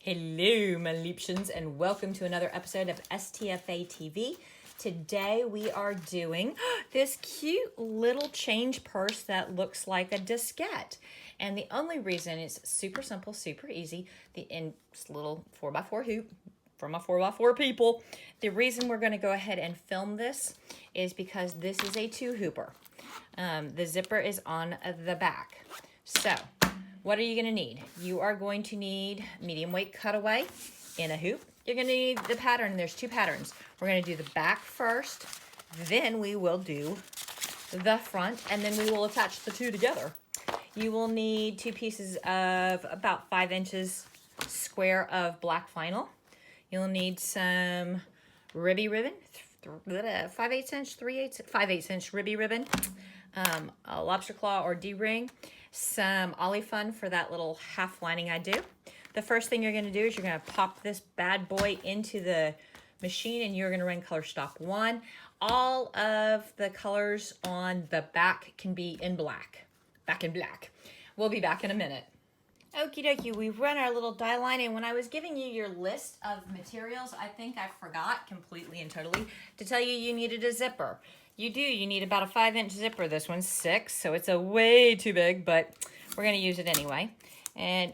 Hello, my Liebchens, and welcome to another episode of STFA TV. Today we are doing this cute little change purse that looks like a diskette. And the only reason it's super simple, super easy, it's little 4x4 hoop for my 4x4 people. The reason we're going to go ahead and film this is because this is a 2-hooper. The zipper is on the back. So what are you going to need? You are going to need medium weight cutaway in a hoop. You're going to need the pattern. There's 2 patterns. We're going to do the back first, then we will do the front, and then we will attach the 2 together. You will need 2 pieces of about 5 inches square of black vinyl. You'll need some ribby ribbon, 5/8 inch, 5/8 inch ribby ribbon, a lobster claw or D-ring, some ollie fun for that little half lining I do. The first thing you're going to do is you're going to pop this bad boy into the machine and you're going to run color stop 1. All of the colors on the back can be in black, We'll be back in a minute. Okie dokie, we've run our little die line, and when I was giving you your list of materials, I think I forgot completely and totally to tell you needed a zipper. You need about a 5-inch zipper. This one's 6, so it's a way too big, but we're gonna use it anyway. And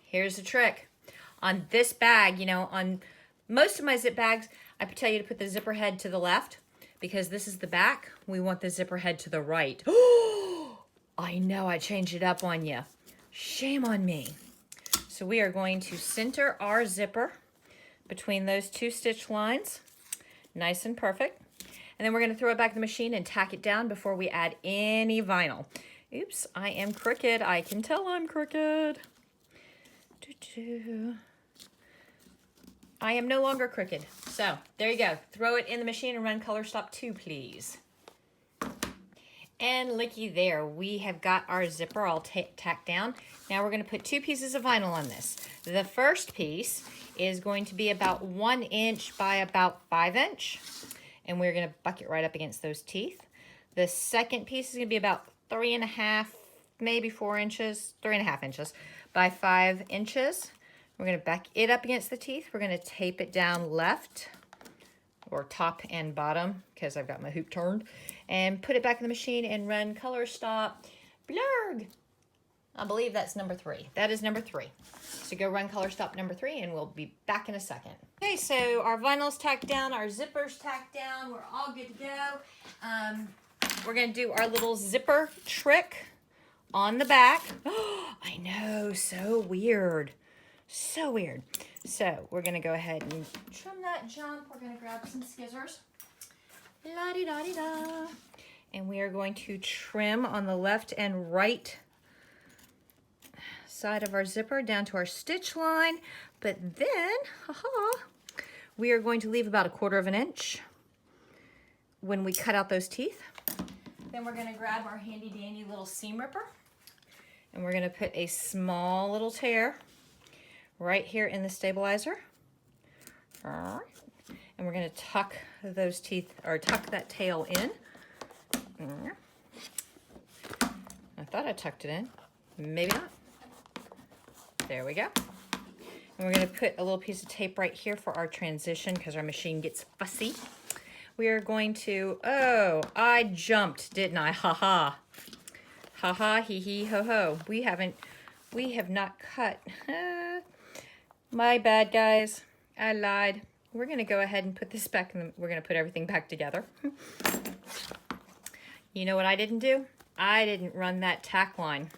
here's the trick. On this bag, on most of my zip bags, I tell you to put the zipper head to the left because this is the back. We want the zipper head to the right. I know I changed it up on you. Shame on me. So we are going to center our zipper between those 2 stitch lines. Nice and perfect. And then we're going to throw it back in the machine and tack it down before we add any vinyl. Oops, I am crooked. I can tell I'm crooked. I am no longer crooked. So there you go. Throw it in the machine and run color stop 2, please. And looky there, we have got our zipper all tacked down. Now we're going to put 2 pieces of vinyl on this. The first piece is going to be about 1 inch by about 5 inch. And we're going to buck it right up against those teeth. The second piece is going to be about 3.5, maybe 4 inches, 3.5 inches by 5 inches. We're going to back it up against the teeth. We're going to tape it down left, or top and bottom, because I've got my hoop turned, and put it back in the machine and run color stop blurg. I believe that's number 3. That is number 3. So go run color stop number 3 and we'll be back in a second. Okay, so our vinyl's tacked down, our zipper's tacked down, we're all good to go. We're gonna do our little zipper trick on the back. I know, so weird. So weird. So we're gonna go ahead and trim that jump. We're gonna grab some scissors. La-di-da-di-da. And we are going to trim on the left and right side of our zipper down to our stitch line. But then, we are going to leave about 1/4 inch when we cut out those teeth. Then we're gonna grab our handy dandy little seam ripper and we're gonna put a small little tear right here in the stabilizer. And we're going to tuck those teeth, or tuck that tail in. I thought I tucked it in. Maybe not. There we go. And we're going to put a little piece of tape right here for our transition because our machine gets fussy. We are going to, I jumped, didn't I? Ha-ha. Ha-ha, hee-hee, ho-ho. We have not cut. My bad, guys. I lied. We're going to go ahead and put this back in we're going to put everything back together. You know what I didn't do? I didn't run that tack line.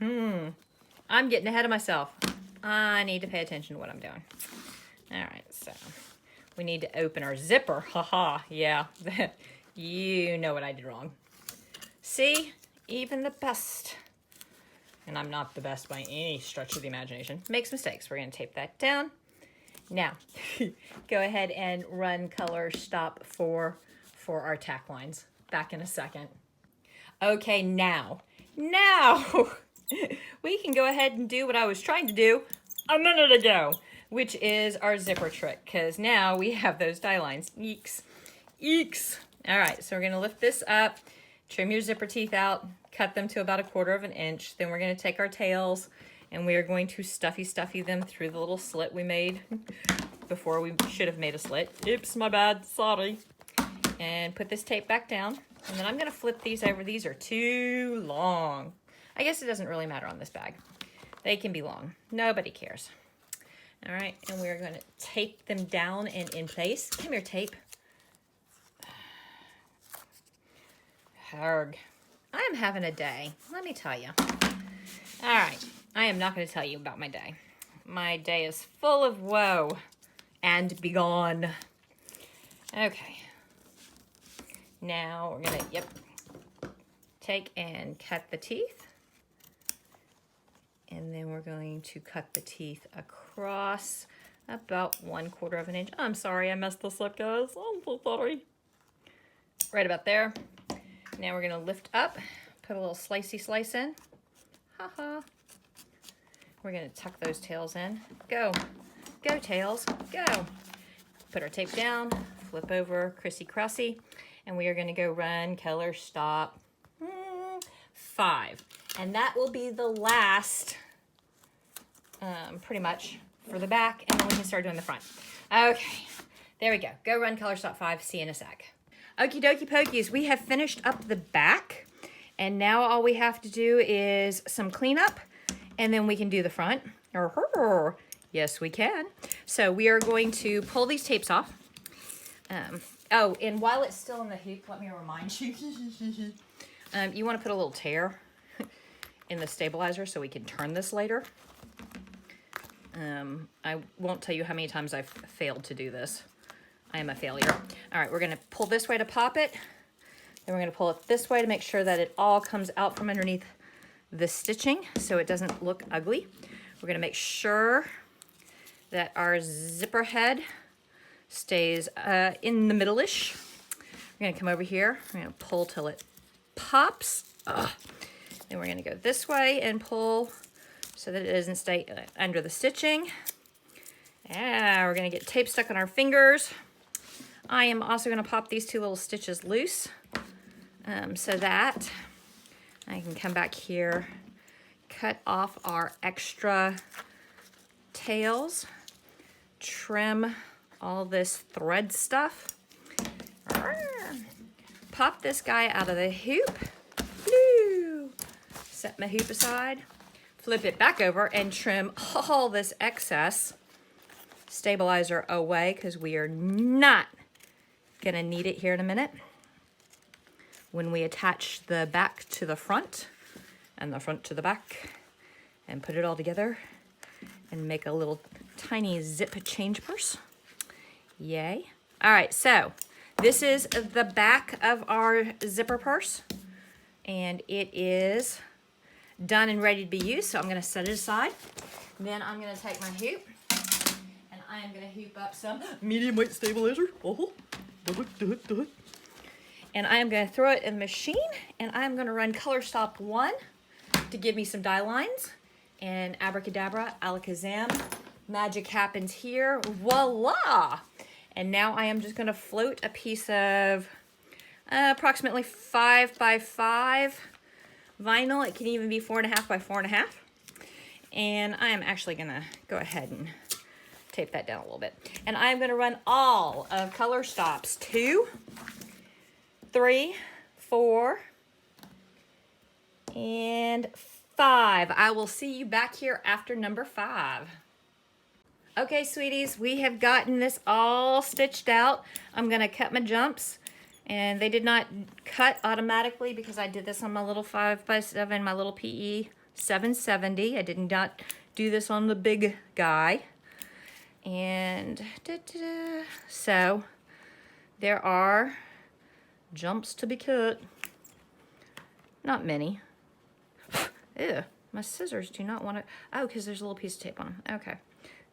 I'm getting ahead of myself. I need to pay attention to what I'm doing. All right, so we need to open our zipper. Haha, yeah. You know what I did wrong. See? Even the best, and I'm not the best by any stretch of the imagination, makes mistakes. We're going to tape that down. Now, go ahead and run color stop for our tack lines. Back in a second. Okay, now we can go ahead and do what I was trying to do a minute ago, which is our zipper trick, because now we have those die lines. Eeks. All right, so we're going to lift this up, trim your zipper teeth out, cut them to about 1/4 inch. Then we're going to take our tails And we are going to stuffy them through the little slit we made before we should have made a slit. Oops, my bad, sorry. And put this tape back down. And then I'm gonna flip these over. These are too long. I guess it doesn't really matter on this bag. They can be long, nobody cares. All right, and we're gonna tape them down and in place. Come here, tape. Harg. I am having a day, let me tell you. All right, I am not gonna tell you about my day. My day is full of woe and begone. Okay. Now we're gonna, take and cut the teeth. And then we're going to cut the teeth across about 1/4 of an inch. I'm sorry, I messed this up, guys. I'm so sorry. Right about there. Now we're gonna lift up, put a little slicey slice in. Ha. We're gonna tuck those tails in. Go tails, go. Put our tape down, flip over, crissy-crossy, and we are gonna go run, color, stop, 5. And that will be the last, pretty much, for the back, and then we can start doing the front. Okay, there we go. Go run, color, stop, 5, see you in a sec. Okie dokie pokies, we have finished up the back, and now all we have to do is some cleanup, and then we can do the front. Yes, we can. So we are going to pull these tapes off. Oh, and while it's still in the hoop, let me remind you, you want to put a little tear in the stabilizer so we can turn this later. I won't tell you how many times I've failed to do this. I am a failure. All right, we're gonna pull this way to pop it. Then we're gonna pull it this way to make sure that it all comes out from underneath the stitching so it doesn't look ugly. We're gonna make sure that our zipper head stays in the middle-ish. We're gonna come over here. We're gonna pull till it pops. Then we're gonna go this way and pull so that it doesn't stay under the stitching. We're gonna get tape stuck on our fingers. I am also gonna pop these 2 little stitches loose so that I can come back here, cut off our extra tails, trim all this thread stuff. Pop this guy out of the hoop. Set my hoop aside, flip it back over, and trim all this excess stabilizer away because we are not gonna need it here in a minute when we attach the back to the front and the front to the back and put it all together and make a little tiny zip change purse. Yay. All right, so this is the back of our zipper purse, and it is done and ready to be used. So I'm gonna set it aside. Then I'm gonna take my hoop and I am gonna hoop up some medium weight stabilizer. And I am gonna throw it in the machine, and I'm gonna run color stop 1 to give me some die lines. And abracadabra, alakazam, magic happens here, voila! And now I am just gonna float a piece of approximately 5 by 5 vinyl. It can even be 4.5 by 4.5. And I am actually gonna go ahead and tape that down a little bit. And I'm gonna run all of color stops 2, 3, 4, and 5. I will see you back here after number 5. Okay, sweeties, we have gotten this all stitched out. I'm gonna cut my jumps, and they did not cut automatically because I did this on my little 5x7, my little PE 770. I did not do this on the big guy. And so there are jumps to be cut. Not many. Ew, my scissors do not want to. Oh, because there's a little piece of tape on them. Okay.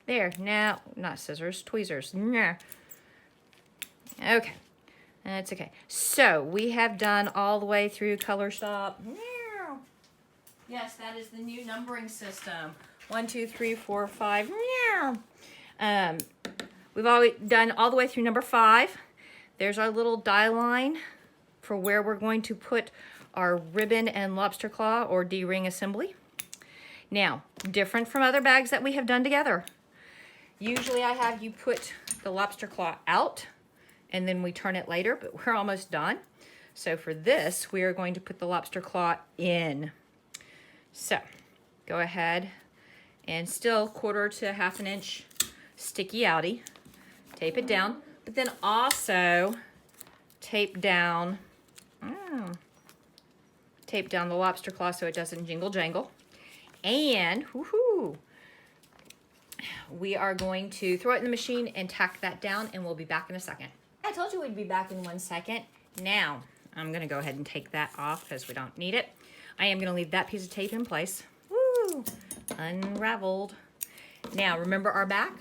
There, now, not scissors, tweezers. Nah. Okay, that's okay. So we have done all the way through color stop. Yes, that is the new numbering system. 1, 2, 3, 4, 5. We've always done all the way through number 5. There's our little die line for where we're going to put our ribbon and lobster claw or D-ring assembly. Now, different from other bags that we have done together. Usually I have you put the lobster claw out and then we turn it later, but we're almost done. So for this, we are going to put the lobster claw in. So go ahead and still 1/4 to 1/2 inch sticky outie. Tape it down, but then also tape down the lobster claw so it doesn't jingle jangle. And woohoo, we are going to throw it in the machine and tack that down, and we'll be back in a second. I told you we'd be back in 1 second. Now, I'm gonna go ahead and take that off because we don't need it. I am gonna leave that piece of tape in place. Woo, unraveled. Now, remember our back?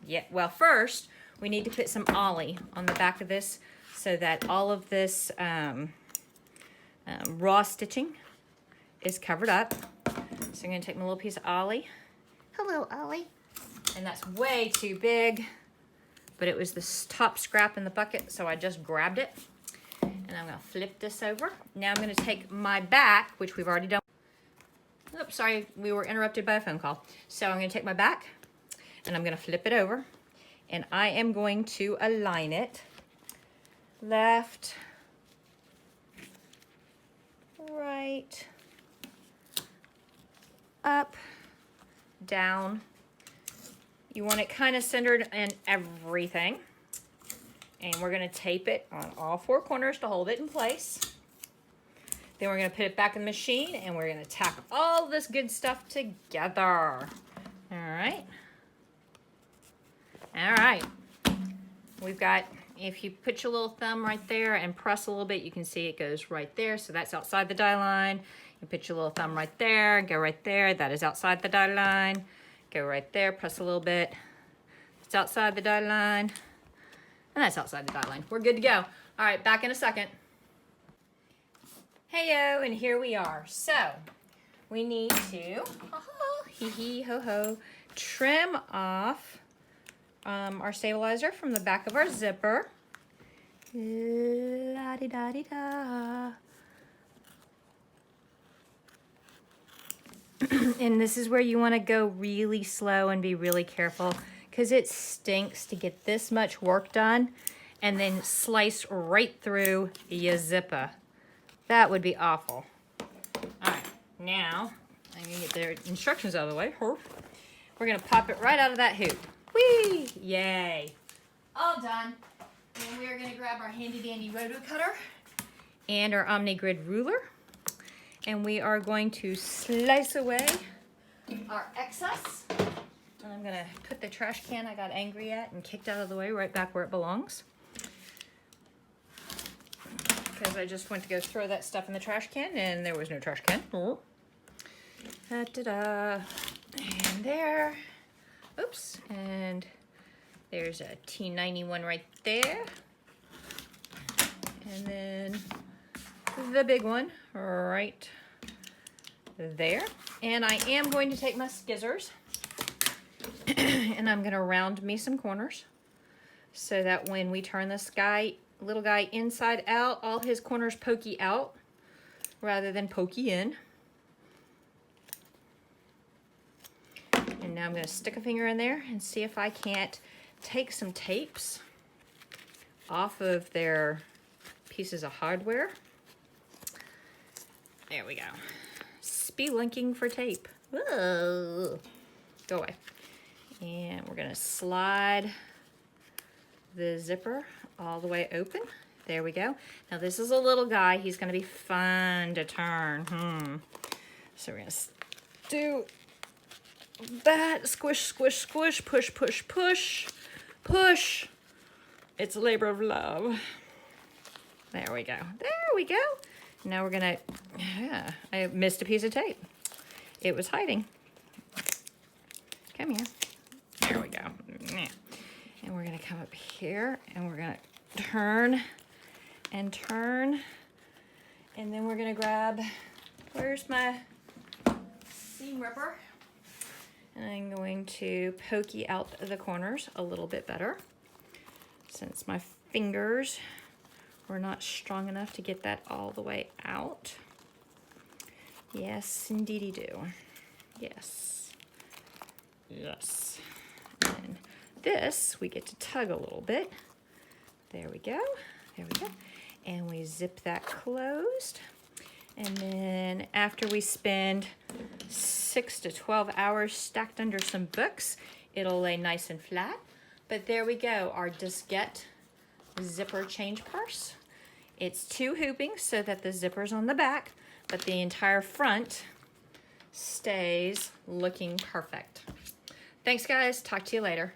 Yeah, well, first, we need to put some ollie on the back of this so that all of this raw stitching is covered up. So I'm gonna take my little piece of ollie. Hello, ollie. And that's way too big, but it was the top scrap in the bucket, so I just grabbed it. And I'm gonna flip this over. Now I'm gonna take my back, which we've already done. Oops, sorry, we were interrupted by a phone call. So I'm gonna take my back and I'm gonna flip it over, and I am going to align it left, right, up, down. You want it kind of centered in everything. And we're gonna tape it on all 4 corners to hold it in place. Then we're gonna put it back in the machine and we're gonna tack all this good stuff together. All right. All right. We've got, if you put your little thumb right there and press a little bit, you can see it goes right there. So that's outside the die line. You put your little thumb right there, go right there. That is outside the die line. Go right there, press a little bit. It's outside the die line. And that's outside the die line. We're good to go. All right, back in a second. Heyo, and here we are. So we need to, hee hee ho ho, trim off our stabilizer from the back of our zipper. La-di-da-di-da. And this is where you want to go really slow and be really careful, because it stinks to get this much work done and then slice right through your zipper. That would be awful. All right, now I'm gonna get their instructions out of the way. We're gonna pop it right out of that hoop. Whee! Yay! All done. And we're gonna grab our handy dandy roto cutter and our OmniGrid ruler, and we are going to slice away our excess. And I'm gonna put the trash can I got angry at and kicked out of the way right back where it belongs, because I just went to go throw that stuff in the trash can and there was no trash can. Da-da-da. And there. Oops. And there's a T91 right there. And then the big one right there. And I am going to take my scissors and I'm gonna round me some corners so that when we turn this little guy inside out, all his corners pokey out rather than pokey in. And now I'm gonna stick a finger in there and see if I can't take some tapes off of their pieces of hardware. There we go. Spelunking for tape. Whoa. Go away. And we're gonna slide the zipper all the way open. There we go. Now this is a little guy. He's gonna be fun to turn. So we're gonna do that. Squish, squish, squish, push, push, push, push. It's a labor of love. There we go. There we go. Now we're gonna, yeah, I missed a piece of tape. It was hiding. Come here. There we go. And we're gonna come up here and we're gonna turn and turn. And then we're gonna grab, where's my seam ripper? And I'm going to pokey out the corners a little bit better, since my fingers were not strong enough to get that all the way out. Yes, indeedy do. Yes. Yes. And this, we get to tug a little bit. There we go. There we go. And we zip that closed. And then after we spend 6 to 12 hours stacked under some books, it'll lay nice and flat. But there we go, our Diskette zipper change purse. It's 2 hooping so that the zipper's on the back, but the entire front stays looking perfect. Thanks guys, talk to you later.